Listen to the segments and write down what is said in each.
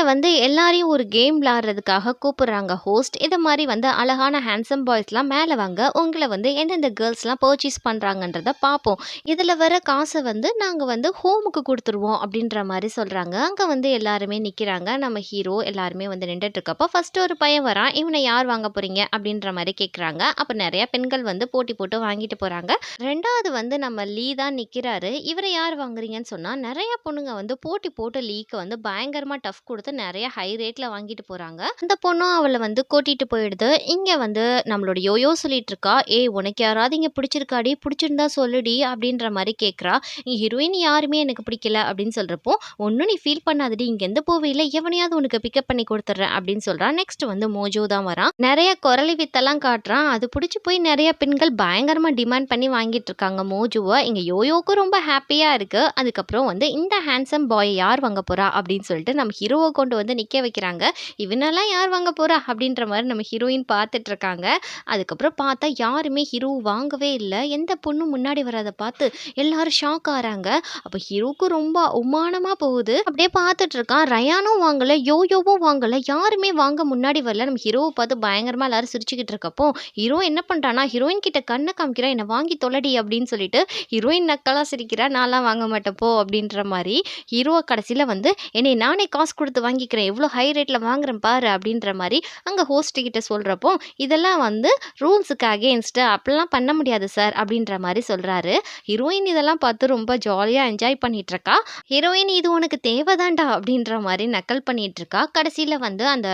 வந்து எல்லாரையும் ஒரு கேம் விளையாடுறதுக்காக கூப்பிடுறாங்க ஹோஸ்ட். இத மாரி வந்து அழகான ஹேண்ட்ஸம் பாய்ஸ்லாம் மேல வாங்க. உங்கள வந்து எந்தெந்த கேர்ள்ஸ்லாம் பர்ச்சேஸ் பண்றாங்கன்றத பார்ப்போம். இதுல வர காச வந்து நாங்க வந்து ஹோமுக்கு குடுத்துருவோம் அப்படின்ற மாரி சொல்றாங்க. அங்க வந்து எல்லாருமே நிக்கிறாங்க. நம்ம ஹீரோ எல்லாருமே வந்து நின்னுட்டு இருக்கப்போ, ஃபர்ஸ்ட் ஒரு பையன் வரான். "இவன யார் வாங்க போறீங்க?" அப்படின்ற மாரி கேட்குறாங்க. அப்ப நெறைய பெண்கள் வந்து போட்டி போட்டு வாங்கிட்டு போறாங்க. 2வது வந்து நம்ம லீ தான் நிக்கிறாரு. இவர யார் வாங்குறீங்கன்னு சொன்னா, நெறைய பொண்ணுங்க வந்து போட்டி போட்டு லீக்கு வந்து பயங்கரமா டஃப் குடுத்து நெறைய ஹை ரேட்ல வாங்கிட்டு போறாங்க. அந்த பொண்ணும் அவள வந்து கூட்டிட்டு போயிடுது. இங்க வந்து நம்மளோட யோயோ சொல்லிட்டு இருக்கா, "ஏய் உனக்கு யாராவது இங்க பிடிச்சிருக்காடி? பிடிச்சிருந்தா சொல்லுடி" அப்படின்ற மாரி கேட்கிறா. ஹீரோயின் யாருமே எனக்கு பிடிக்கல அப்படின்னு சொல்றப்போ, "ஒண்ணும் நீ ஃபீல் பண்ணாதடி. இங்கேருந்து போவையில எவனையாவது உனக்கு பிக்கப் பண்ணி குடுத்துடுறேன்" அப்படின்னு சொல்றா. நெக்ஸ்ட் வந்து மோஜோ தான் வரான். நெறைய கொரலி வித்தெல்லாம் காட்டுறான். அது புடிச்சு போய் நெறைய பெண்கள் பயங்கரமா டிமாண்ட் பண்ணி வாங்கிட்டு இருக்காங்க மோஜோவ. இங்க யோயோக்கும் ரொம்ப ஹேப்பியா இருக்கு. அதுக்கப்புறம் வந்து இந்த ஹேண்ட்ஸம் பாய யார் வாங்க போறா அப்படின்னு சொல்லிட்டு நம்ம ஹீரோவ கொண்டு வந்து நிக்க வைக்கிறாங்க. இவனெல்லாம் யார் வாங்க போறா அப்படின்ற மாரி நம்ம ஹீரோயின் பார்த்துட்டு இருக்காங்க. அதுக்கப்புறம் பார்த்தா யாருமே ஹீரோ வாங்கவே இல்ல. எந்த பொண்ணும் முன்னாடி வராத பார்த்து எல்லாரும் ஷாக் ஆறாங்க. அப்ப ஹீரோக்கு ரொம்ப அவமானமா போகுது. அப்படியே பார்த்துட்டு இருக்கான். ரயானும் வாங்கல, யோயோவும் வாங்கல. யாருமே வாங்க முன்னாடி வரல. நம்ம ஹீரோவ பார்த்து பயங்கரமா எல்லாரும் சிரிச்சுக்கிட்டு இருக்கப்போ, ஹீரோ என்ன பண்றான்னா, ஹீரோயின் கிட்ட கண்ண காமிக்கிறான். "என்ன வாங்கி தொலடி" அப்படின்னு சொல்லிட்டு, ஹீரோயின் நக்கலா சிரிக்கிறா. "நான்லாம் வாங்க மாட்டேன் போ" அப்படின்ற மாரி. ஹீரோ கடைசில வந்து, "என்னைய நானே காசு குடுத்து வாங்கிக்கிறேன். எவ்ளோ ஹை ரேட்ல வாங்குறேன் பாரு" அப்படின்ற மாரி அங்க ஹோஸ்ட் கிட்ட சொல்றப்போ, "இதெல்லாம் வந்து ரூல்ஸுக்கு அகைன்ஸ்ட். அப்படிலாம் பண்ண முடியாது சார்" அப்படின்ற மாரி சொல்றாரு. ஹீரோயின் இதெல்லாம் பார்த்து ரொம்ப ஜாலியா என்ஜாய் பண்ணிட்டு இருக்கா. ஹீரோயின் "இது உனக்கு தேவதான்டா" அப்படின்ற மாரி நக்கல் பண்ணிட்டு இருக்கா. கடைசில வந்து அந்த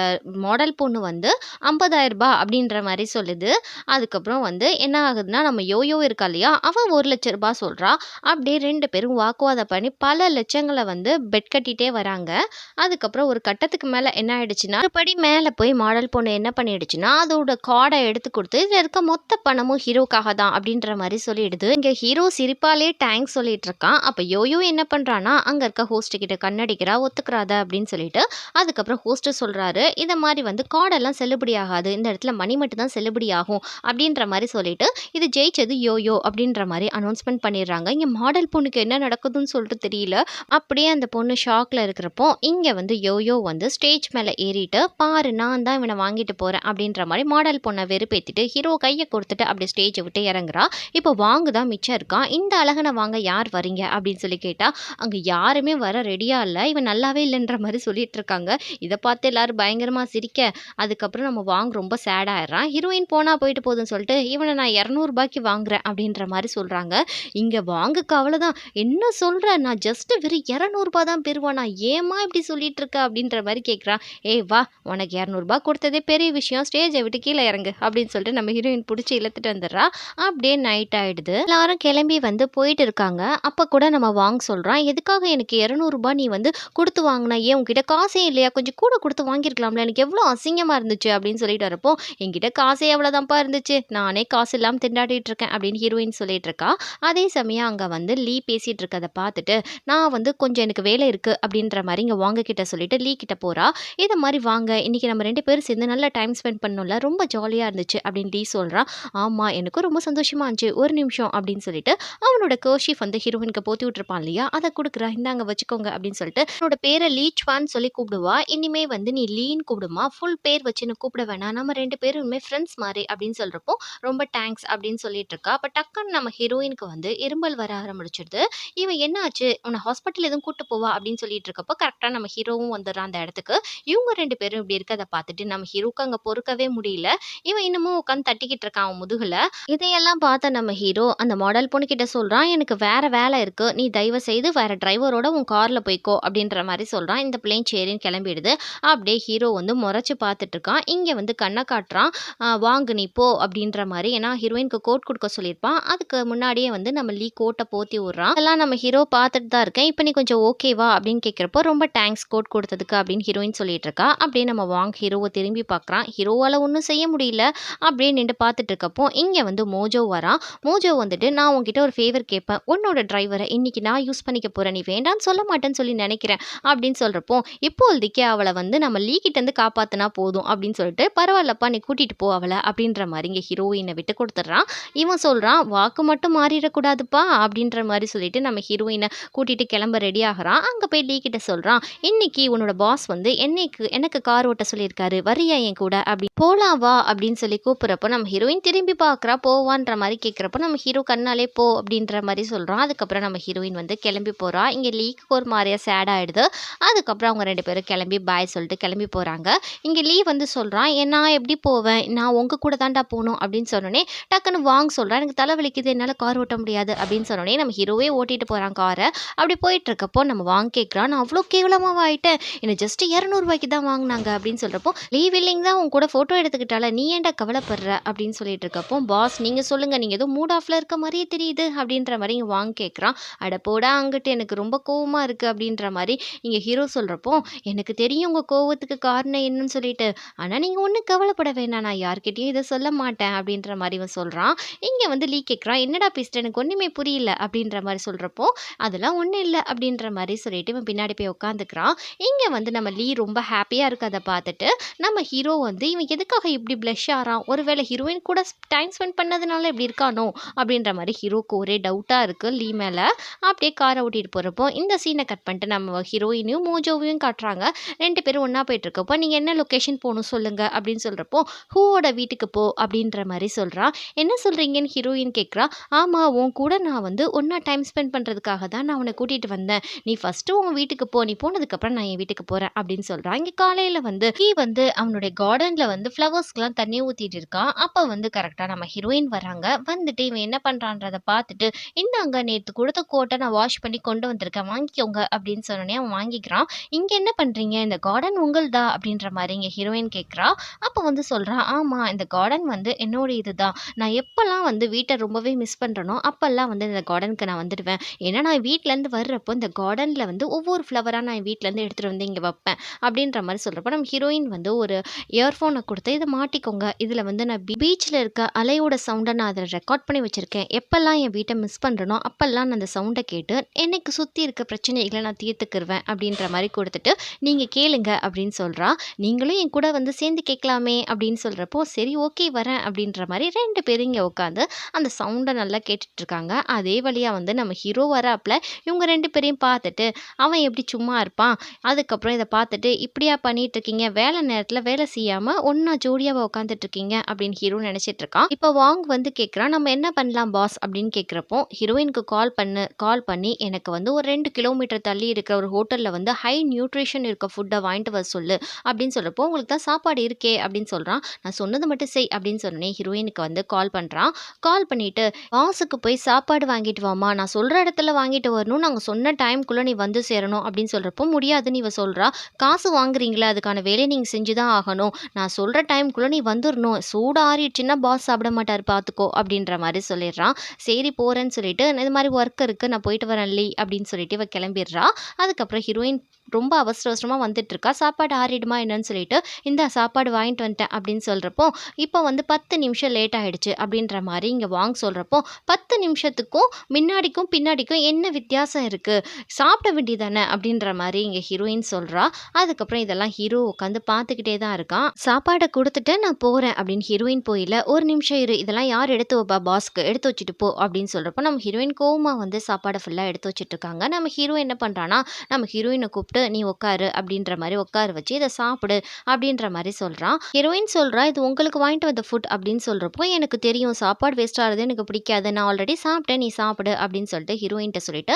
மாடல் பொண்ணு வந்து ரூ. 50,000 அப்படின்ற மாரி சொல்லுது. அதுக்கப்புறம் வந்து என்ன ஆகுதுன்னா, நம்ம யோயோ இருக்கா இல்லையா? அவ ரூ. 1,00,000 சொல்றா. அப்படியே 2 பேரும் வாக்குவாதம் பண்ணி பல லட்சங்கள வந்து பெட் கட்டிட்டே வராங்க. அதுக்கப்புறம் ஒரு கட்டத்துக்கு மேல என்ன ஆயிடுச்சுன்னா, ஒரு படி மேல போய் மாடல் பொண்ணு என்ன பண்ணிடுச்சுன்னா, அதோட கார்ட எடுத்து குடுத்து, "இதுல இருக்க மொத்த பணமும் ஹீரோக்காக தான்" அப்படின்ற மாரி சொல்லிடுது. இங்க ஹீரோ சிரிப்பாலே தேங்க்ஸ் சொல்லிட்டு இருக்கான். அப்ப யோயோ என்ன பண்றான்னா, அங்க இருக்க ஹோஸ்ட் கிட்ட கண்ணடிக்கிறா. ஒத்துக்கிறாத அப்படின்னு சொல்லிட்டு, அதுக்கப்புறம் ஹோஸ்ட் சொல்றாரு, "இத மாரி வந்து கார்டெல்லாம் செல்லுபடி ஆகாது. இந்த இடத்துல மணி மட்டும் தான் செல்லுபடி ஆகும்" அப்படின்ற மாரி சொல்லிட்டு, இது ஜெயிச்சது யோயோ அப்படின்ற மாரி அனௌன்ஸ்மென்ட் பண்ணிடுறாங்க. இங்க மாடல் பொண்ணுக்கு என்ன நடக்குதுன்னு சொல்லிட்டு தெரியல. அப்படியே அந்த பொண்ணு ஷாக்ல இருக்கிறப்போ, இங்க வந்து யோயோ வந்து ஸ்டேஜ் மேல ஏறிட்டு, "பாரு நான் தான் இவன வாங்கிட்டு போறேன்" அப்படின்ற மாரி மாடல் பொண்ண வெறுப்பேத்திட்டு, ஹீரோ கைய கொடுத்துட்டு அப்படியே ஸ்டேஜ விட்டு இறங்குறா. இப்போ வாங்கு தான் மிச்சம் இருக்கான். "இந்த அழகன வாங்க யார் வரீங்க?" அப்படின்னு சொல்லி கேட்டா, அங்க யாருமே வர ரெடியா இல்ல. இவன் நல்லாவே இல்லன்ற மாரி சொல்லிட்டு இருக்காங்க. இத பார்த்து எல்லாரும் பயங்கரமா சிரிக்க, அதுக்கப்புறம் நம்ம வாங் ரொம்ப சேட் ஆயிடுறான். ஹீரோயின் போனா போயிட்டு போதுன்னு சொல்லிட்டு, "இவன நான் ரூ. 200க்கு வாங்குறேன்" அப்படின்ற மாரி சொல்றாங்க. இங்க வாங்குக்கு அவ்வளோதான். "என்ன சொல்ற? நான் ஜஸ்ட் வெறும் ரூ. 200 தான் பெறுவேனா? ஏம்மா இப்படி சொல்லிட்டு இருக்க?" அப்படின்ற மாரி கேட்குறா. "ஏய் வா! உனக்கு ரூ. 200 குடுத்ததே பெரிய விஷயம். ஸ்டேஜ விட்டு கீழ இறங்கு" அப்படின்னு சொல்லிட்டு நம்ம ஹீரோயின் புடிச்சு இழுத்துட்டு வந்துடுறா. அப்படியே நைட் ஆயிடுது. எல்லாரும் கிளம்பி வந்து போயிட்டு இருக்காங்க. அப்ப கூட நம்ம வாங் சொல்றான், "எதுக்காக எனக்கு ரூ. 200 நீ வந்து குடுத்து வாங்குன? ஏன் உன்கிட்ட காசே இல்லையா? கொஞ்சம் கூட குடுத்து வாங்கியிருக்கலாம்ல. எனக்கு எவ்வளோ அசிங்கமா இருந்துச்சு" அப்படின்னு சொல்லிட்டு வரப்போ, "என்கிட்ட காசே அவ்வளோதான்ப்பா இருந்துச்சு. நானே காசு இல்லாம திண்டாடிட்டு இருக்கேன்" அப்படின்னு ஹீரோயின் சொல்லிட்டு இருக்கா. அதே சமயம் அங்க வந்து லீ பேசிட்டு இருக்கத பார்த்துட்டு, "நான் வந்து கொஞ்சம் எனக்கு வேலை இருக்கு" அப்படின்ற மாரி இங்க வாங்க கிட்ட சொல்லிட்டு லீ கிட்ட போறா. "இத மாரி வாங்க, இன்னைக்கு நம்ம 2 பேரும் சேர்ந்து நல்லா டைம் ஸ்பெண்ட் பண்ணோம்ல. ரொம்ப ஜாலியா இருந்துச்சு" அப்படின்னு லீ சொல்றா. "ஆமா, எனக்கும் ரொம்ப சந்தோஷமா இருந்துச்சு. ஒரு நிமிஷம்" அப்படின்னு சொல்லிட்டு அவனோட கர்ச்சீஃப் வந்து ஹீரோயினுக்கு போத்தி விட்டுருப்பான் இல்லையா? அத குடுக்குறா. "இந்தாங்க வச்சுக்கோங்க" அப்படின்னு சொல்லிட்டு, "உன்னோட பேர லீச்வான்னு சொல்லி கூப்பிடுவா. இனிமே வந்து நீ லீன்னு கூப்பிடுமா. ஃபுல் பேர் வச்சு என்ன கூப்பிட வேணாம். நம்ம 2 பேருமே ஃப்ரெண்ட்ஸ் மாரி" அப்படின்னு சொல்றப்போ, "ரொம்ப தேங்க்ஸ்" அப்படின்னு சொல்லிட்டு இருக்கா. அப்ப டக்குன்னு நம்ம ஹீரோயினுக்கு வந்து இருமல் வர ஆரம்பிச்சுடுது. இவன் "என்னாச்சு? உன்ன ஹாஸ்பிட்டல் எதுவும் கூட்டு போவா" அப்படின்னு சொல்லிட்டு இருக்கப்போ, கரெக்ட்டா நம்ம ஹீரோவும் வந்துடுறான் அந்த இடத்துக்கு. இவங்க 2 பேரும் இப்படி இருக்கத பார்த்துட்டு நம்ம ஹீரோக்கு அங்க பொறுக்கவே முடியல. இவன் இன்னமும் உட்காந்து தட்டிக்கிட்டு இருக்கான் அவன் முதுகுல. இதையெல்லாம் பார்த்த நம்ம ஹீரோ அந்த மாடல் பொண்ணுகிட்ட சொல்றான், "எனக்கு வேற வேலை இருக்கு. நீ தயவு செய்து வேற டிரைவரோட உன் கார்ல போய்க்கோ" அப்படின்ற மாரி சொல்றான். இந்த பிளேன் சரின்னு கிளம்பிடுது. அப்படியே ஹீரோ வந்து முறைச்சு பார்த்துட்டு இருக்கான். இங்க வந்து கண்ண காட்டுறான். "வாங்கு நீ போ" அப்படின்ற மாரி. ஏன்னா ஹீரோயினுக்கு கோட் குடுக்க சொல்லியிருப்பான். அதுக்கு முன்னாடியே வந்து நம்ம லீ கோட்ட போத்தி விடுறான். அதெல்லாம் நம்ம ஹீரோ பார்த்துட்டு தான் இருக்கேன். "இப்ப நீ கொஞ்சம் ஓகேவா?" அப்படின்னு கேட்கிறப்போ, "ரொம்ப தேங்க்ஸ் கோட் குடுத்ததுக்கு" அப்படின்னு ஹீரோயின் சொல்லிட்டு இருக்கா. அப்படியே நம்ம வாங் ஹீரோவ திரும்பி பார்க்குறான். ஹீரோவால ஒண்ணும் செய்ய முடியல. அப்படியே நின்னு பார்த்துட்டு இருக்கப்போ, இங்க வந்து மோஜோ வரான். மோஜோ வந்துட்டு, "நான் உன்கிட்ட ஒரு ஃபேவர் கேட்பேன். உன்னோட டிரைவர இன்னைக்கு நான் யூஸ் பண்ணிக்க போறேன். நீ வேண்டான்னு சொல்ல மாட்டேன்னு சொல்லி நெனைக்கிறேன்" அப்படின்னு சொல்றப்போ, "இப்போதைக்கு அவள வந்து நம்ம லீ கிட்டேருந்து காப்பாத்துனா போதும்" அப்படின்னு சொல்லிட்டு, "பரவால்லப்பா நீ கூட்டிட்டு போ அவள" அப்படின்ற மாரி இங்க ஹீரோயின விட்டு குடுத்துடுறான். இவன் சொல்றான், "வாக்கு மட்டும் மாறிறக்கூடாதுப்பா" அப்படின்ற மாரி சொல்லிட்டு நம்ம ஹீரோயின கூட்டிட்டு கிளம்ப ரெடி ஆகுறான். அங்க போய் லீ கிட்ட சொல்றான், "இன்னைக்கு உன்னோட பாஸ் வந்து எனக்கு கார் ஓட்ட சொல்லியிருக்காரு. வரியா என் கூட?" அப்படி "போலாம் வா" அப்படின்னு சொல்லி கூப்பிடுறப்போ, நம்ம ஹீரோயின் திரும்பி பார்க்குறா. போவான்ற மாரி கேட்குறப்போ, நம்ம ஹீரோ கண்ணாலே போ அப்படின்ற மாரி சொல்றான். அதுக்கப்புறம் நம்ம ஹீரோயின் வந்து கிளம்பி போறா. இங்க லீக்கு ஒரு மாரியா சேட் ஆயிடுது. அதுக்கப்புறம் அவங்க 2 பேரும் கிளம்பி பாய் சொல்லிட்டு கிளம்பி போறாங்க. இங்க லீ வந்து சொல்றான், நான் எப்படி போவேன்? நான் உங்க கூட தான்டா போணும்" அப்படின்னு சொன்னோனே, டக்குன்னு வாங் சொல்றான், "எனக்கு தலை வலிக்குது. என்னால கார் ஓட்ட முடியாது" அப்படின்னு சொன்னோனே, நம்ம ஹீரோவே ஓட்டிட்டு போறான் கார. அப்படி போயிட்டுருக்கப்போ, நம்ம வாங் கேட்குறான், "நான் அவ்ளோ கேவலமாவா ஆயிட்டேன்? என்ன ஜஸ்ட் ரூ. 200க்கு தான் வாங்குனாங்க" அப்படின்னு சொல்றப்போ, "லீ வில்லிங் தான் உன் கூட ஃபோட்டோ எடுத்துக்கிட்டாள, நீ ஏன்டா கவலைப்படுற?" அப்படின்னு சொல்லிட்டு இருக்கப்போ, "பாஸ் நீங்க சொல்லுங்க. நீங்க ஏதோ மூட் ஆஃப்ல இருக்க மாரியே தெரியுது" அப்படின்ற மாரி இங்க வாங் கேட்குறான். "அட போடா அங்கிட்டு, எனக்கு ரொம்ப கோவமா இருக்கு" அப்படின்ற மாரி இங்க ஹீரோ சொல்றப்போ, "எனக்கு தெரியும் உங்க கோவத்துக்கு காரணம் என்னன்னு சொல்லிட்டு. ஆனா நீங்க ஒண்ணும் கவலைப்பட வேணாம். நான் யார்கிட்டயும் இத சொல்ல மாட்டேன்" அப்படின்ற மாரி இவன் சொல்றான். இங்க வந்து லீ கேட்குறான், "என்னடா பேசுற? எனக்கு ஒண்ணுமே புரியல" அப்படின்ற மாரி சொல்றப்போ, "அதெல்லாம் ஒண்ணும் இல்ல" அப்படின்ற மாரி சொல்லிட்டு இவன் பின்னாடி போய் உட்காந்துக்கிறான். இங்க வந்து நம்ம லீ ரொம்ப ஹேப்பியா இருக்கத பார்த்துட்டு, நம்ம ஹீரோ வந்து இவன் எதுக்காக இப்படி ப்ளஷ் ஆறான்? ஒருவேளை ஹீரோயின் கூட டைம் ஸ்பெண்ட் பண்ணதுனால இப்படி இருக்கானோ? அப்படின்ற மாரி ஹீரோக்கு ஒரே டவுட்டா இருக்கு லீ மேல. அப்படியே கார ஓட்டிட்டு போறப்போ, இந்த சீன கட் பண்ணிட்டு நம்ம ஹீரோயினையும், மோஜோவையும் காட்டுறாங்க. 2 பேரும் ஒண்ணா போயிட்டுருக்கப்போ, "நீங்க என்ன லொகேஷன் போணும் சொல்லுங்க" அப்படின்னு சொல்றப்போ, "ஹூவோட வீட்டுக்கு போ" அப்படின்ற மாரி சொல்றான். "என்ன சொல்றீங்கன்னு?" ஹீரோயின் கேட்குறா. "ஆமா, உன் கூட நான் வந்து ஒண்ணா டைம் ஸ்பெண்ட் பண்றதுக்காக தான் நான் உன்ன கூட்டிட்டு வந்தேன். நீ ஃபர்ஸ்ட்டு உன் வீட்டுக்கு போ. நீ போனதுக்கப்புறம் நான் என் வீட்டுக்கு போறேன்" அப்படின்னு சொல்றான். இங்க காலையில வந்து லீ வந்து அவனுடைய கார்டன்ல வந்து ஃப்ளவர்ஸ்க்குலாம் தண்ணி ஊத்திட்டு இருக்கான். அப்ப வந்து கரெக்ட்டா நம்ம ஹீரோயின் வராங்க. வந்துட்டு இவன் என்ன பண்றான்றத பார்த்துட்டு, "இந்தாங்க நேத்து குடுத்த கோட்ட நான் வாஷ் பண்ணி கொண்டு வந்திருக்கேன். வாங்கிக்கோங்க" அப்படின்னு சொன்னோனே அவன் வாங்கிக்கிறான். "இங்க என்ன பண்றீங்க? இந்த கார்டன் உங்கள்தா?" அப்படின்ற மாரி இங்க ஹீரோயின் கேட்கிறா. அப்ப வந்து சொல்றா, "ஆமா, இந்த கார்டன் வந்து என்னோட இதுதான். நான் எப்பலாம் வந்து வீட்ட ரொம்பவே மிஸ் பண்றேனோ, அப்பல்லாம் வந்து இந்த கார்டனுக்கு நான் வந்துடுவேன். ஏன்னா நான் வீட்லருந்து வர்றப்போ இந்த கார்டன்ல வந்து ஒவ்வொரு ஃப்ளவரா நான் என் வீட்லருந்து எடுத்துட்டு வந்து இங்க வப்பேன்." அப்படின்ற மாரி சொல்றப்போ, நம்ம ஹீரோயின் வந்து ஒரு இயர்ஃபோன குடுத்து, "இத மாட்டிக்கோங்க. இதுல வந்து நான் பீச்ல இருக்க அலையோட சவுண்ட நான் அதுல ரெக்கார்ட் பண்ணி வச்சிருக்கேன். எப்பல்லாம் என் வீட்ட மிஸ் பண்றேனோ, அப்பல்லாம் நான் அந்த சவுண்ட கேட்டு, எனக்கு சுத்தி இருக்க பிரச்சனைகள நான் தீர்த்துக்கிருவேன்." அப்படின்ற மாரி குடுத்துட்டு, "நீங்க கேளுங்க" அப்படின்னு சொல்றா. "நீங்களும் என் கூட வந்து சேர்ந்து கேட்கலாமே" அப்படின்னு சொல்றப்போ, "சரி ஓகே வரேன்" அப்படின்ற மாரி 2 பேரும் இங்க உட்காந்து அந்த சவுண்ட நல்லா கேட்டுட்டு இருக்காங்க. அதே வழியா வந்து நம்ம ஹீரோ வராப்ல. இவங்க 2 பேரையும் பார்த்துட்டு, அவன் எப்படி சும்மா இருப்பான்? அதுக்கப்புறம் இத பார்த்துட்டு, "இப்படியா பண்ணிட்டு இருக்கீங்க? வேலை நேரத்துல வேலை செய்யாம ஒண்ணா ஜோடியாவா உட்காந்துட்டு இருக்கீங்க?" அப்படின்னு ஹீரோ நினைச்சிட்டு இருக்கான். இப்ப வாங் வந்து கேட்குறான், "நம்ம என்ன பண்ணலாம் பாஸ்?" அப்படின்னு கேட்கிறப்போ, ஹீரோயினுக்கு கால் பண்ணி, "எனக்கு வந்து ஒரு 2 கிலோமீட்டர் தள்ளி இருக்கிற ஒரு ஹோட்டல்ல வந்து ஹை நியூட்ரிஷன் இருக்க ஃபுட்ட வாங்கிட்டு வர சொல்லு" அப்படின்னு சொல்றப்போ, "உங்களுக்கு தான் சாப்பாடு இருக்கே" அப்படின்னு சொல்றான். "நான் சொன்னது மட்டும் செய்" அப்படின்னு சொன்னோனே ஹீரோயினுக்கு வந்து கால் பண்றான். கால் பண்ணிட்டு, "பாஸுக்கு போய் சாப்பாடு வாங்கிட்டு வாம்மா. நான் சொல்ற இடத்துல வாங்கிட்டு வரணும். நாங்க சொன்ன டைம்க்குள்ள நீ வந்து சேரணும்" அப்படின்னு சொல்றப்போ, "முடியாதுன்னு" இவ சொல்றா. "காசு வாங்குறீங்களா? அதுக்கான வேலைய நீங்க செஞ்சு தான் ஆகணும். நான் சொல்ற டைம்க்குள்ள நீ வந்துரணும். சூடு ஆறிடுச்சுன்னா பாஸ் சாப்பிட மாட்டாரு பார்த்துக்கோ" அப்படின்ற மாரி சொல்லிடுறான். சரி போறேன்னு சொல்லிட்டு, "இந்த மாரி ஒர்க் இருக்கு. நான் போயிட்டு வரேன் லீ" அப்படின்னு சொல்லிட்டு இவ கிளம்பிடுறா. அதுக்கப்புறம் ஹீரோயின் ரொம்ப அவசர அவசரமா வந்துட்டுருக்கா. சாப்பாடு ஆறிடுமா என்னன்னு சொல்லிட்டு, "இந்தா சாப்பாடு வாங்கிட்டு வந்துட்டேன்" அப்படின்னு சொல்றப்போ, "இப்போ வந்து 10 நிமிஷம் லேட் ஆயிடுச்சு" அப்படின்ற மாரி இங்க வாங் சொல்றப்போ, "10 நிமிஷத்துக்கும் முன்னாடிக்கும் பின்னாடிக்கும் என்ன வித்தியாசம் இருக்கு? சாப்பிட வேண்டியது தானே" அப்படின்ற மாரி இங்க ஹீரோயின் சொல்றா. அதுக்கப்புறம் இதெல்லாம் ஹீரோ உட்காந்து பார்த்துக்கிட்டே தான் இருக்கான். "சாப்பாட குடுத்துட்டு நான் போறேன்" அப்படின்னு ஹீரோயின் போயில, "ஒரு நிமிஷம் இரு. இதெல்லாம் யார் எடுத்து வைப்பா பாஸ்க்கு? எடுத்து வச்சுட்டு போ" அப்படின்னு சொல்றப்போ, நம்ம ஹீரோயின் கோவமா வந்து சாப்பாட ஃபுல்லா எடுத்து வச்சுட்டு இருக்காங்க. நம்ம ஹீரோ என்ன பண்றான்னா, நம்ம ஹீரோயின கூப்பிட்டு, "நீ உட்காரு" அப்படின்ற மாரி உட்கார வச்சு, "இத சாப்பிடு" அப்படின்ற மாரி சொல்றான். ஹீரோயின் சொல்றா, "இது உங்களுக்கு வாங்கிட்டு வந்த ஃபுட்" அப்படின்னு சொல்றப்போ, "எனக்கு தெரியும். சாப்பாடு வேஸ்ட் ஆறது எனக்கு பிடிக்காது. நான் ஆல்ரெடி சாப்பிட்டேன். நீ சாப்பிடு" அப்படின்னு சொல்லிட்டு ஹீரோயின்ட்ட சொல்லிட்டு,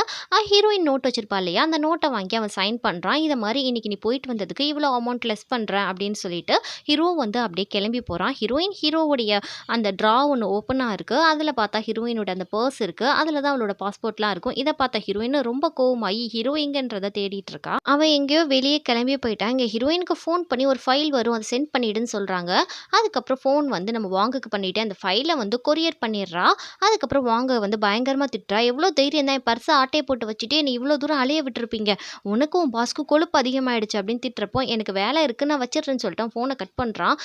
ஹீரோயின் நோட் வச்சிருப்பா இல்லையா? அந்த நோட்ட வாங்கி அவன் சைன் பண்றான். இத மாரி, "இன்னைக்கு நீ போயிட்டு வந்ததுக்கு இவ்வளோ அமௌண்ட் லெஸ் பண்றேன்" அப்படின்னு சொல்லிட்டு, ஹீரோ வந்து அப்படியே கிளம்பி போறான். ஹீரோவுடைய அந்த ட்ரா ஒண்ணு ஓப்பனா இருக்கு. அதுல பார்த்தா ஹீரோயினோட அந்த பர்ஸ் இருக்கு. அதுல தான் அவளோட பாஸ்போர்ட்லாம் இருக்கும். இத பார்த்த ஹீரோயின் ரொம்ப கோவமாயி ஹீரோ எங்கன்றத தேடிட்டு இருக்கா. அவன் எங்கேயோ வெளிய கிளம்பி போயிட்டான். இங்க ஹீரோயினுக்கு ஃபோன் பண்ணி ஒரு ஃபைல் வரும். அத சென்ட் பண்ணிடுன்னு சொல்றாங்க. அதுக்கப்புறம் ஃபோன் வந்து நம்ம வாங்குக்கு பண்ணிட்டு, அந்த ஃபைல வந்து கொரியர் பண்ணிடுறா. அதுக்கப்புறம் வாங்க வந்து பயங்கரமா திட்டுறா. "எவ்ளோ தைரியம் தான் என் பர்ஸ ஆட்டைய போட்டு வச்சுட்டு என்னை இவ்ளோ தூரம் அலைய விட்டுருப்பீங்க. உனக்கும் உன் பாஸ்க்கும் கொழுப்பு அதிகமாயிடுச்சு" அப்படின்னு திட்டுறப்போ, "எனக்கு வேலை இருக்கு நான் வச்சிடுறேன்னு" சொல்லிட்டு அவன் ஃபோன கட் பண்றான்.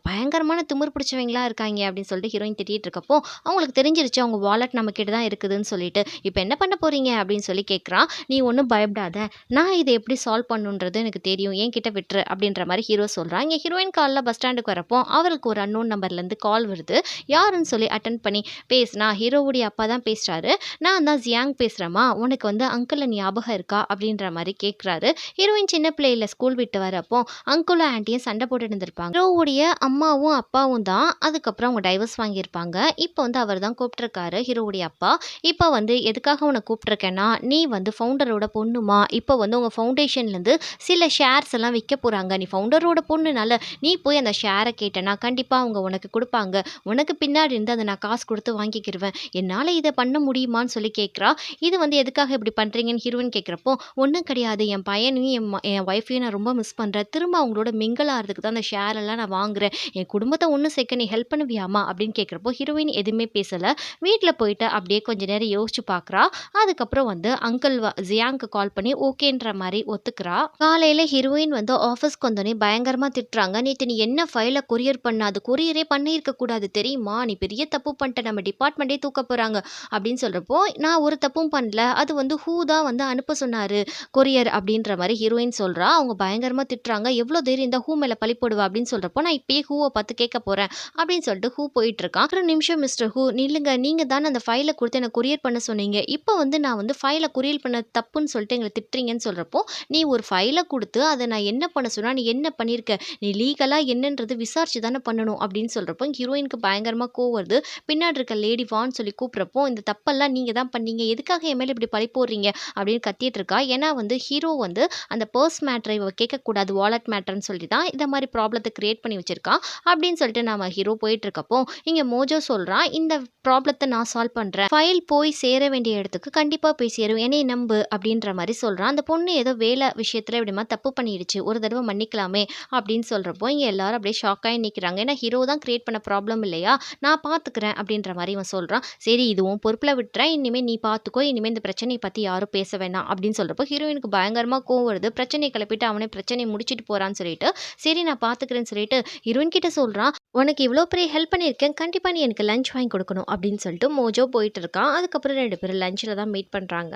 பயங்கரமான திமிரு பிடிச்சவங்களா இருக்காய்ங்க அப்படின்னு சொல்லிட்டு ஹீரோயின் திட்டிட்டு இருக்கப்போ, அவங்களுக்கு தெரிஞ்சிருச்சு அவங்க வாலெட் நம்ம கிட்ட தான் இருக்குதுன்னு சொல்லிட்டு, "இப்ப என்ன பண்ண போறீங்க?" அப்படின்னு சொல்லி கேட்குறான். "நீ ஒண்ணும் பயப்படாத. நான் இத எப்படி சால்வ் பண்ணுன்றது எனக்கு தெரியும். என்கிட்ட விட்டுரு அப்படின்ற மாரி ஹீரோ சொல்றான். இங்க ஹீரோயின் காலைல பஸ் ஸ்டாண்டுக்கு வரப்போ, அவளுக்கு ஒரு அன்னோன் நம்பர்லேருந்து கால் வருது. யாருன்னு சொல்லி அட்டெண்ட் பண்ணி பேசுனா, ஹீரோவுடைய அப்பா தான் பேசுறாரு. "நான் தான் ஜியாங் பேசுறேன்ம்மா. உனக்கு வந்து அங்கிள ஞாபகம் இருக்கா?" அப்படின்ற மாரி கேட்குறாரு. ஹீரோயின் சின்ன பிள்ளையில ஸ்கூல் விட்டு வரப்போ, அங்கிளும் ஆன்டியும் சண்டை போட்டுட்டு இருந்திருப்பாங்க. ஹீரோவுடைய அம்மாவும், அப்பாவும் தான். அதுக்கப்புறம் அவங்க டைவர்ஸ் வாங்கியிருப்பாங்க. இப்போ வந்து அவர் தான் கூப்பிட்டுருக்காரு ஹீரோவுடைய அப்பா. இப்போ வந்து எதுக்காக உன்ன கூப்பிட்டுருக்கேன்னா, நீ வந்து ஃபவுண்டரோட பொண்ணுமா. இப்போ வந்து உங்க ஃபவுண்டேஷன்லேருந்து சில ஷேர்ஸ் எல்லாம் விக்க போறாங்க. நீ ஃபவுண்டரோட பொண்ணுனால, நீ போய் அந்த ஷேர கேட்டனா, கண்டிப்பா அவங்க உனக்கு குடுப்பாங்க. உனக்கு பின்னாடி இருந்து அத நான் காசு குடுத்து வாங்கிக்கிருவேன். என்னால இத பண்ண முடியுமான்னு சொல்லி கேட்கிறா. இது வந்து எதுக்காக இப்படி பண்றீங்கன்னு ஹீரோயின் கேட்கிறப்போ, ஒண்ணும் கிடையாது. என் பையனையும், என் ஒய்ஃபையும் நான் ரொம்ப மிஸ் பண்றேன். திரும்ப அவங்களோட மிங்கிள் ஆறதுக்கு தான் அந்த ஷேர் எல்லாம் நான் வாங்குறேன். என் குடும்பத்த ஒண்ணு சேர்க்க நீ ஹெல்ப் பண்ணுவியாம்மா? அப்படின்னு கேட்கிறப்போ, ஹீரோயின் எதுவுமே பேசல. வீட்ல போயிட்டு அப்படியே கொஞ்ச நேரம் யோசிச்சு பார்க்குறா. அதுக்கப்புறம் வந்து அங்கிள் ஜியாங்க்கு கால் பண்ணி ஓகேன்ற மாரி ஒத்துக்கிறா. காலையில ஹீரோயின் வந்து ஆஃபீஸ்க்கு வந்தோனே பயங்கரமா திட்டுறாங்க. "நேத்து நீ என்ன ஃபைல கொரியர் பண்ண? அது கொரியரே பண்ணியிருக்க கூடாது தெரியுமா? நீ பெரிய தப்பு பண்ணிட்ட. நம்ம டிபார்ட்மெண்ட்டே தூக்க போறாங்க." அப்படின்னு சொல்றப்போ, "நான் ஒரு தப்பும் பண்ணல. அது வந்து ஹூ தான் வந்து அனுப்ப சொன்னாரு கொரியர்." அப்படின்ற மாரி ஹீரோயின் சொல்றா. அவங்க பயங்கரமா திட்டுறாங்க. "எவ்ளோ தைரியம் இருந்தா ஹூ மேல பழி போடுவ?" அப்படின்னு சொல்றப்போ, "நான் இப்பயே ஹூவ பார்த்து கேட்க போறேன்." அப்படின்னு சொல்லிட்டு ஹூ போயிட்டுருக்கான். "ஒரு நிமிஷம் மிஸ்டர் ஹூ நில்லுங்க. நீங்க தானே அந்த ஃபைல குடுத்து எனக்கு கொரியர் பண்ண சொன்னீங்க. இப்போ வந்து நான் வந்து ஃபைல கொரியர் பண்ணது தப்புன்னு சொல்லிட்டு எங்கள திட்டுறீங்கன்னு" சொல்றப்போ, "நீ ஒரு ஃபைல குடுத்து அத நான் என்ன பண்ண சொன்னா, நீ என்ன பண்ணியிருக்க? நீ லீகலா என்னன்றது விசாரிச்சு தானே பண்ணணும்." அப்படின்னு சொல்றப்போ, ஹீரோயினுக்கு பயங்கரமா கோவம் வருது. பின்னாடி இருக்க லேடி வான்னு சொல்லி கூப்பிடுறப்போ, "இந்த தப்பெல்லாம் நீங்க தான் பண்ணீங்க. எதுக்காக என் மேல இப்படி பழி போடுறீங்க?" அப்படின்னு கத்திட்டு இருக்கா. ஏன்னா வந்து ஹீரோ வந்து அந்த பர்ஸ் மேட்டர இவ கேட்கக்கூடாது. வாலெட் மேட்டர்ன்னு சொல்லி தான் இந்த மாரி ப்ராப்ளத்த கிரியேட் பண்ணி வச்சிருக்கான். அப்படின்னு சொல்லிட்டு நம்ம ஹீரோ போயிட்டுருக்கப்போ, இங்க மோஜோ சொல்றான், "இந்த ப்ராப்ளத்த நான் சால்வ் பண்றேன். ஃபைல் போய் சேர வேண்டிய இடத்துக்கு கண்டிப்பா போய் சேரும். என்னைய நம்பு." அப்படின்ற மாரி சொல்றான். அந்த பொண்ணு ஏதோ வேலை விஷயத்துல இப்படிமா தப்பு பண்ணிடுச்சு. ஒரு தடவ மன்னிக்கலாமே அப்படின்னு சொல்றப்போ, இங்க எல்லாரும் அப்படியே ஷாக் ஆயி நிக்கிறாங்க. ஏன்னா ஹீரோ தான் கிரியேட் பண்ண ப்ராப்ளம் இல்லையா? நான் பார்த்துக்கிறேன் அப்படின்ற மாரி இவன் சொல்றான். "சரி இது உன் பொறுப்புல விட்டுறேன். இனிமே நீ பார்த்துக்கோ. இனிமே இந்த பிரச்சனைய பத்தி யாரும் பேச வேணாம்." அப்படின்னு சொல்றப்போ, ஹீரோயினுக்கு பயங்கரமா கோவம் வருது. பிரச்சனைய கிளப்பிட்டு அவனே பிரச்சனைய முடிச்சுட்டு போறான்னு சொல்லிட்டு, சரி நான் பார்த்துக்கிறேன்னு சொல்லிட்டு ஹீரோயின் கிட்ட சொல்றான். "உனக்கு இவ்ளோ பெரிய ஹெல்ப் பண்ணியிருக்கேன். கண்டிப்பா நீ எனக்கு லஞ்ச் வாங்கி கொடுக்கணும்." அப்படின்னு சொல்லிட்டு மோஜோ போயிட்டு இருக்கான். அதுக்கப்புறம் 2 பேரும் லஞ்ச்ல தான் மீட் பண்றாங்க.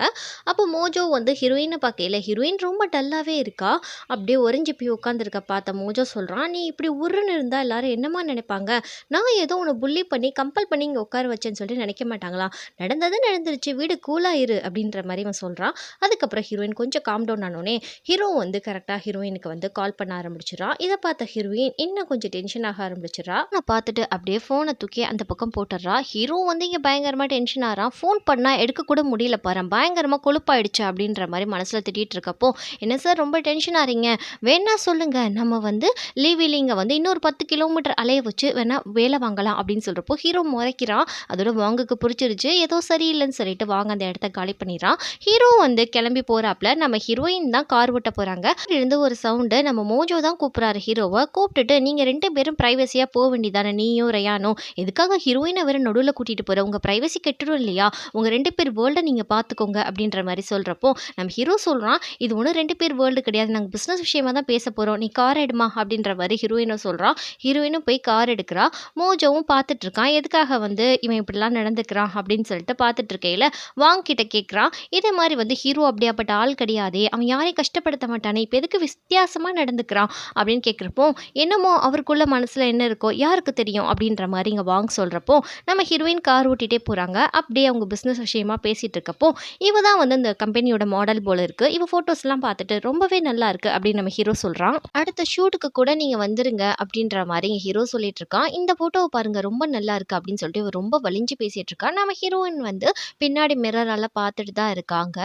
அப்போ மோஜோ வந்து ஹீரோயின பார்க்கையில ஹீரோயின் ரொம்ப டல்லாவே இருக்கா. அப்படியே உறைஞ்சு போய் உட்காந்துருக்க பார்த்த மோஜோ சொல்றான், "நீ இப்படி உர்ருன்னு இருந்தா எல்லாரும் என்னம்மா நினைப்பாங்க? நான் ஏதோ உன்ன புல்லி பண்ணி, கம்பல் பண்ணி இங்க உட்கார வச்சேன்னு சொல்லி நினைக்க மாட்டாங்களா? நடந்தது நடந்துருச்சு. விடு கூலா இரு." அப்படின்ற மாரி இவன் சொல்றான். அதுக்கப்புறம் ஹீரோயின் கொஞ்சம் காம் டவுன் ஆனோனே, ஹீரோ வந்து கரெக்ட்டா ஹீரோயினுக்கு வந்து கால் பண்ண ஆரம்பிச்சுடுறான். இத பார்த்த ஹீரோயின் இன்னும் கொஞ்சம் டென்ஷன் ஆக ஆரம்பிச்சுடுறா. நான் பார்த்துட்டு அப்படியே ஃபோன தூக்கி அந்த பக்கம் போட்டுடுறா. ஹீரோ வந்து இங்க பயங்கரமா டென்ஷன் ஆகுறான். ஃபோன் பண்ணா எடுக்க கூட முடியல பாரேன். பயங்கரமா கொழுப்பாயிடுச்சு அப்படின்ற மாரி மனசுல திட்டிட்டு இருக்கப்போ, "என்ன சார் ரொம்ப டென்ஷன் ஆறீங்க? வேணா சொல்லுங்க. நம்ம வந்து லீவிலிங்க வந்து இன்னொரு 10 கிலோமீட்டர் அலைய வச்சு வேணா வேலை வாங்கலாம்." அப்படின்னு சொல்றப்போ, ஹீரோ முறைக்கிறான். அதோட வாங்குக்கு புடிச்சிருச்சு. ஏதோ சரியில்லன்னு சொல்லிட்டு வாங்க அந்த இடத்த காலி பண்ணிடுறான். ஹீரோ வந்து கிளம்பி போறாப்ல. நம்ம ஹீரோயின் தான் கார் ஓட்ட போறாங்க. இருந்து ஒரு சவுண்டு நம்ம மோஜோ தான் கூப்பிடுறாரு ஹீரோவ. கூப்பிட்டுட்டு, "நீங்க 2 பேரும் பிரைவசியா போ வேண்டியதானே நீயும் ரயானும். எதுக்காக ஹீரோயின வேற நடுவுல கூட்டிட்டு போற? உங்க பிரைவசி கெட்டுடும் இல்லையா? உங்க 2 பேர் வேர்ல்ட நீங்க பார்த்துக்கோங்க." அப்படின்ற மாரி சொல்றப்போ, நம்ம ஹீரோ சொல்றான், "இது ஒண்ணும் 2 பேர் வேர்ல்டு கிடையாது. நாங்க பிசினஸ் விஷயமா தான் பேச போறோம். நீ கார் எடும்மா." அப்படின்ற மாரி ஹீரோயினும் சொல்றான். ஹீரோயினும் போய் கார் எடுக்கிறா. மோஜோவும் பார்த்துட்டு இருக்கான். எதுக்காக வந்து இவன் இப்படிலாம் நடந்துக்கிறான் அப்படின்னு சொல்லிட்டு பார்த்துட்டு இருக்கையில, வாங் கிட்ட கேட்குறான். இதே மாரி வந்து ஹீரோ அப்படியாப்பட்ட ஆள் கிடையாதே. அவன் யாரையும் கஷ்டப்படுத்த மாட்டானே. இப்ப எதுக்கு வித்தியாசமா நடந்துக்கிறான் அப்படின்னு கேட்கிறப்போ, என்னமோ அவருக்குள்ள மனசுல என்ன இருக்கோ யாருக்கு தெரியும் அப்படின்ற மாரி இங்க வாங் சொல்றப்போ, நம்ம ஹீரோயின் கார் ஓட்டிட்டே போறாங்க. அப்படியே அவங்க பிசினஸ் விஷயமா பேசிட்டு இருக்கப்போ, இவ தான் வந்து இந்த கம்பெனியோட மாடல் போல இருக்கு. இவ ஃபோட்டோஸ்லாம் பார்த்துட்டு ரொம்பவே நல்லா இருக்கு அப்படின்னு நம்ம ஹீரோ சொல்றான். அடுத்த ஷூட்டுக்கு கூட நீங்க வந்துருங்க அப்படின்ற மாரி இங்க ஹீரோ சொல்லிட்டு இருக்கான். இந்த ஃபோட்டோவ பாருங்க ரொம்ப நல்லா இருக்கு அப்படின்னு சொல்லிட்டு இவ ரொம்ப வலிஞ்சு பேசிட்டு இருக்கா. நம்ம ஹீரோயின் வந்து பின்னாடி மிரரால பார்த்துட்டு தான் இருக்காங்க.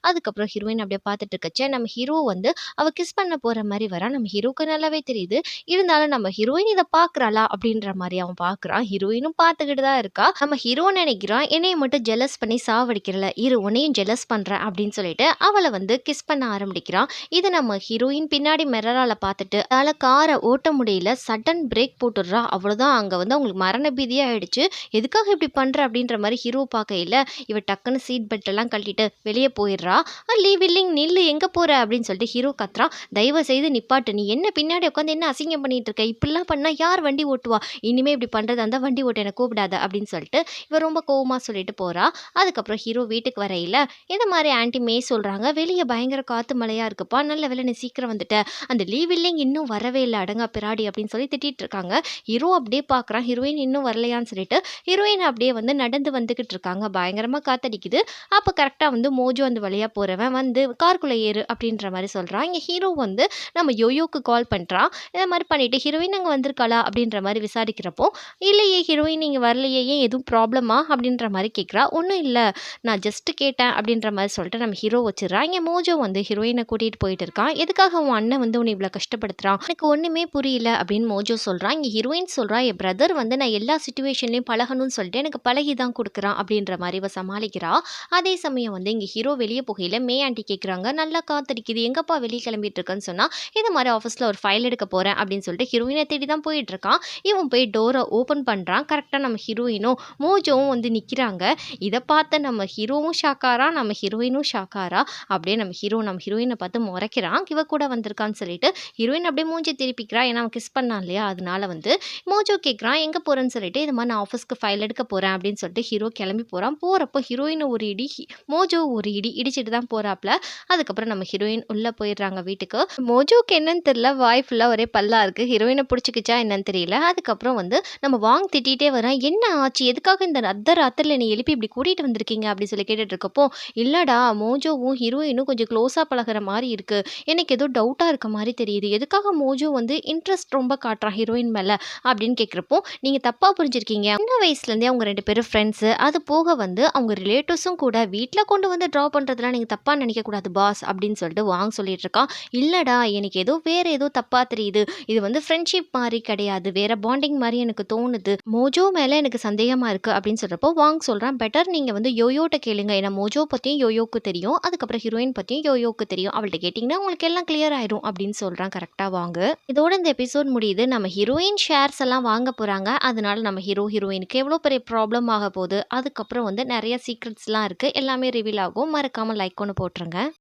அதுக்கப்புறம் ஹீரோயின் அப்படியே பார்த்துட்டு இருக்கச்ச, நம்ம ஹீரோ வந்து அவ கிஸ் பண்ண போற மாரி வரா. நம்ம ஹீரோக்கு நல்லாவே தெரியுது. இருந்தாலும் நம்ம ஹீரோயின் இத பார்க்குறாளா அப்படின்ற மாரி அவன் பார்க்குறான். ஹீரோயினும் பார்த்துக்கிட்டு தான் இருக்கா. நம்ம ஹீரோ நினைக்கிறான், என்னைய மட்டும் ஜெலஸ் பண்ணி சாவடிக்கிறல, இரு உன்னையும் ஜெலஸ் பண்றேன் அப்படின்னு சொல்லிட்டு அவள வந்து கிஸ் பண்ண ஆரம்பிக்கிறான். இது நம்ம ஹீரோயின் பின்னாடி மிரரால பார்த்துட்டு அதால கார ஓட்ட முடியல. சடன் பிரேக் போட்டுடுறா. அவ்வளோதான் அங்க வந்து அவங்களுக்கு மரண பீதியே ஆயிடுச்சு. எதுக்காக இப்படி பண்ற அப்படின்ற மாரி ஹீரோ பார்க்கையில, இவ டக்குன்னு சீட் பெல்ட் எல்லாம் கழட்டிட்டு வெளிய போயிடுறா. "லீவ் இல்லிங் நில்லு எங்க போற?" அப்படின்னு சொல்லிட்டு ஹீரோ கத்துறான். "தயவு செய்து நிப்பாட்டு. நீ என்ன பின்னாடி உட்காந்து என்ன அசிங்கம் பண்ணிட்டு இருக்க? இப்படிலாம் பண்ணா யார் வண்டி ஓட்டுவா? இனிமே இப்படி பண்றதா இருந்தா வண்டி ஓட்ட என்ன கூப்பிடாத." அப்படின்னு சொல்லிட்டு இவ ரொம்ப கோவமா சொல்லிட்டு போறா. அதுக்கப்புறம் ஹீரோ வீட்டுக்கு வரையில இந்த மாரி ஆன்டி மே சொல்றாங்க, "வெளிய பயங்கர காத்து காத்து மழையா இருக்குப்பா. நல்ல வேளை நீ சீக்கிரம் வந்துட்ட. அந்த லீவ் இல்லைங்க இன்னும் வரவே இல்ல. அடங்கா பிராடி அப்படின்னு சொல்லி திட்டிட்டு இருக்காங்க. ஹீரோ அப்படியே பார்க்குறான். ஹீரோயின் இன்னும் வரலையான்னு சொல்லிட்டு, ஹீரோயின் அப்படியே வந்து நடந்து வந்துகிட்டு இருக்காங்க. பயங்கரமா காத்தடிக்குது. அப்ப கரெக்ட்டா வந்து மோஜோ அந்த வழியா போறவன் வந்து காருக்குள்ள ஏறு அப்படின்ற மாரி சொல்றான். இங்க ஹீரோ வந்து நம்ம யோயோக்கு கால் பண்றான். இந்த மாரி பண்ணிட்டு ஹீரோயின் அங்க வந்திருக்காளா? அப்படின்ற மாரி விசாரிக்கிறப்போ, இல்லையே ஹீரோயின் இங்க வரலையே ஏன் எதுவும் ப்ராப்ளமா? அப்படின்ற மாரி கேட்கிறா. ஒண்ணும் இல்ல. நான் ஜஸ்ட் கேட்டேன் அப்படின்ற மாரி சொல்லிட்டு நம்ம ஹீரோ வச்சுர்றான். இங்க மோஜோ வந்து ஹீரோயின கூட்டிட்டு போயிட்டு இருக்கான். எதுக்காக உன் அண்ணன் வந்து உன்ன இவ்ளோ கஷ்டப்படுத்துறான்? எனக்கு ஒண்ணுமே புரியல அப்படின்னு மோஜோ சொல்றான். இங்க ஹீரோயின் சொல்றா, என் பிரதர் வந்து நான் எல்லா சிச்சுவேஷன்லயும் பழகணும்னு சொல்லிட்டு எனக்கு பழகி தான் குடுக்குறான் அப்படின்ற மாரி இவ சமாளிக்கிறா. அதே சமயம் வந்து இங்க ஹீரோ வெளிய போகையில மே ஆன்ட்டி கேட்குறாங்க, நல்லா காத்தடிக்குது எங்கப்பா வெளிய கிளம்பிட்டு இருக்கன்னு சொன்னா, இந்த மாரி ஆஃபீஸ்ல ஒரு ஃபைல் எடுக்க போறேன் அப்படின்னு சொல்லிட்டு ஹீரோயின தேடி தான் போயிட்டு இருக்கான். இவன் போய் டோர ஓப்பன் பண்றான். கரெக்ட்டா நம்ம ஹீரோயினும், மோஜோவும் வந்து நிக்கிறாங்க. இத பார்த்த நம்ம ஹீரோவும் ஷாக் ஆறான். நம்ம ஹீரோயினும் ஷாக் ஆறா. அப்படியே நம்ம ஹீரோயின பார்த்து முறைக்கிறான். இவ கூட வந்திருக்கான்னு சொல்லிட்டு, ஹீரோயின் அப்படியே மூஞ்சிய திருப்பிக்கிறா. ஏன்னா அவன் கிஸ் பண்ணான் இல்லையா? அதனால வந்து மோஜோ கேட்குறான், எங்க போறேன்னு சொல்லிட்டு, இது மாரி நான் ஆஃபீஸ்க்கு ஃபைல் எடுக்க போறேன் அப்படின்னு சொல்லிட்டு ஹீரோ கிளம்பி போறான். போறப்போ ஹீரோயின ஒரு இடி, மோஜோ ஒரு இடி இடிச்சிட்டு தான் போறாப்ல. அதுக்கப்புறம் நம்ம ஹீரோயின் உள்ள போயிடுறாங்க வீட்டுக்கு. மோஜோக்கு என்னன்னு தெரியல, வாய் ஃபுல்லா ஒரே பல்லா இருக்கு. ஹீரோயின புடிச்சுக்கிச்சா என்னன்னு தெரியல. அதுக்கப்புறம் வந்து நம்ம வாங் திட்டிட்டே வரான். "என்ன ஆச்சு? எதுக்காக இந்த ராத்திரில என்னை எழுப்பி இப்படி கூட்டிட்டு வந்திருக்கீங்க?" அப்படின்னு சொல்லி கேட்டுட்டு இருக்கப்போ, "இல்லடா மோஜோவும் ஹீரோயினும் கொஞ்சம் க்ளோஸா பழகுற மாரி இருக்கு. எனக்கு ஏதோ டவுட்டா இருக்க மாரி தெரியுது. எதுக்காக மோஜோ வந்து இன்ட்ரெஸ்ட் ரொம்ப காட்டுறான் ஹீரோயின் மேல?" அப்படின்னு கேட்குறப்போ, "நீங்க தப்பா புரிஞ்சிருக்கீங்க. சின்ன வயசுலேருந்தே அவங்க 2 பேரும் ஃப்ரெண்ட்ஸு. அது போக வந்து அவங்க ரிலேட்டிவ்ஸும் கூட. வீட்ல கொண்டு வந்து ட்ராப் பண்றதெல்லாம் நீங்க தப்பா நினைக்கக்கூடாது பாஸ்" அப்படின்னு சொல்லிட்டு வாங் சொல்லிட்டு இருக்கான். "இல்லடா எனக்கு ஏதோ வேற ஏதோ தப்பா தெரியுது. இது வந்து ஃப்ரெண்ட்ஷிப் மாரி கிடையாது. வேற பாண்டிங் மாரி எனக்கு தோணுது. மோஜோ மேல எனக்கு சந்தேகமா இருக்கு" அப்படின்னு சொல்றப்போ வாங் சொல்றான், "பெட்டர் நீங்க வந்து யோயோட்ட கேளுங்க. ஏன்னா மோஜோ பத்தியும் யோயோக்கு தெரியும். அதுக்கப்புறம் ஹீரோயின் பத்தியும் யோயோக்கு தெரியும். அவள்ட்ட கேட்டீங்கன்னா உங்களுக்கு எல்லாம் கிளியர் ஆயிரும்" அப்படின்னு சொல்றான் கரெக்ட்டா வாங்கு. இதோட இந்த எபிசோட் முடியுது. நம்ம ஹீரோயின் ஷேர்ஸ் எல்லாம் வாங்க போறாங்க. அதனால நம்ம ஹீரோ, ஹீரோயினுக்கு எவ்வளோ பெரிய ப்ராப்ளம் ஆக போகுது. அதுக்கப்புறம் வந்து நெறைய சீக்ரெட்ஸ்லாம் இருக்கு. எல்லாமே ரிவீல் ஆகும். மறக்காம லைக் ஒண்ணு போட்டுருங்க.